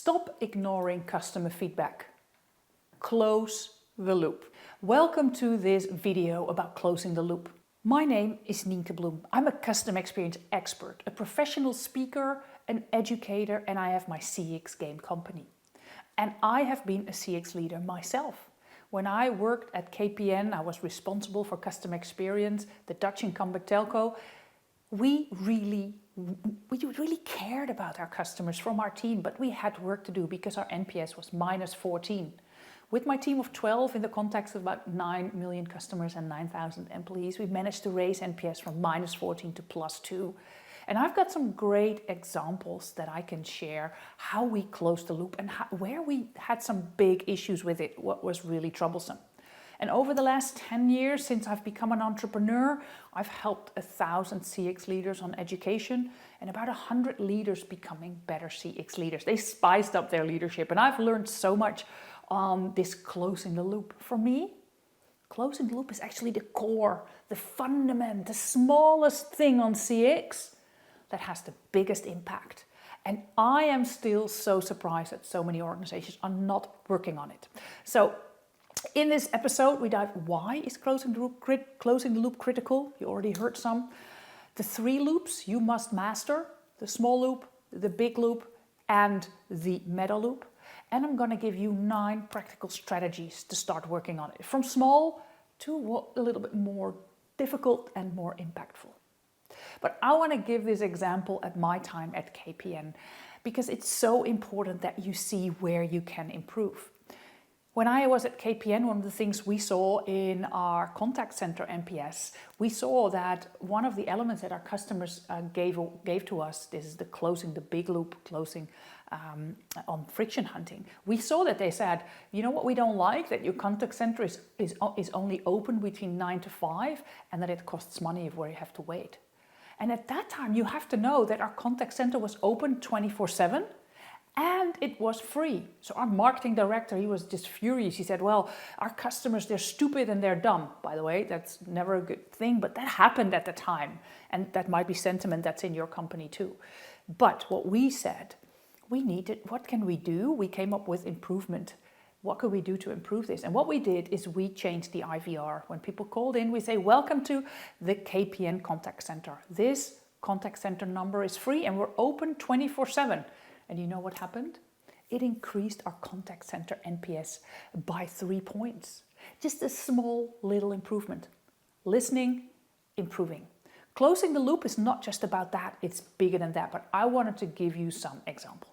Stop ignoring customer feedback. Close the loop. Welcome to this video about closing the loop. My name is Nienke Bloem. I'm a customer experience expert, a professional speaker, an educator, and I have my CX game company. And I have been a CX leader myself. When I worked at KPN, I was responsible for customer experience, the Dutch incumbent telco. We really cared about our customers from our team, but we had work to do because our NPS was -14. With my team of 12 in the context of about 9 million customers and 9,000 employees, we managed to raise NPS from -14 to +2. And I've got some great examples that I can share how we closed the loop and where we had some big issues with it, what was really troublesome. And over the last 10 years, since I've become an entrepreneur, I've helped 1,000 CX leaders on education and about 100 leaders becoming better CX leaders. They spiced up their leadership, and I've learned so much on this closing the loop. For me, closing the loop is actually the core, the fundament, the smallest thing on CX that has the biggest impact. And I am still so surprised that so many organizations are not working on it. So in this episode, we dive why is closing the loop critical? You already heard some. The 3 loops you must master: the small loop, the big loop, and the meta loop. And I'm going to give you 9 practical strategies to start working on it, from small to a little bit more difficult and more impactful. But I want to give this example at my time at KPN because it's so important that you see where you can improve. When I was at KPN, one of the things we saw in our contact center NPS, we saw that one of the elements that our customers gave to us, this is the closing the big loop, closing on friction hunting. We saw that they said, you know what we don't like? That your contact center is only open between 9 to 5 and that it costs money where you have to wait. And at that time, you have to know that our contact center was open 24/7 and it was free. So our marketing director, he was just furious. He said, well, our customers, they're stupid and they're dumb. By the way, that's never a good thing, but that happened at the time. And that might be sentiment that's in your company too. But what we said, what can we do? We came up with improvement. What could we do to improve this? And what we did is we changed the IVR. When people called in, we say, welcome to the KPN contact center. This contact center number is free and we're open 24/7. And you know what happened? It increased our contact center NPS by 3 points. Just a small little improvement. Listening, improving. Closing the loop is not just about that, it's bigger than that. But I wanted to give you some examples.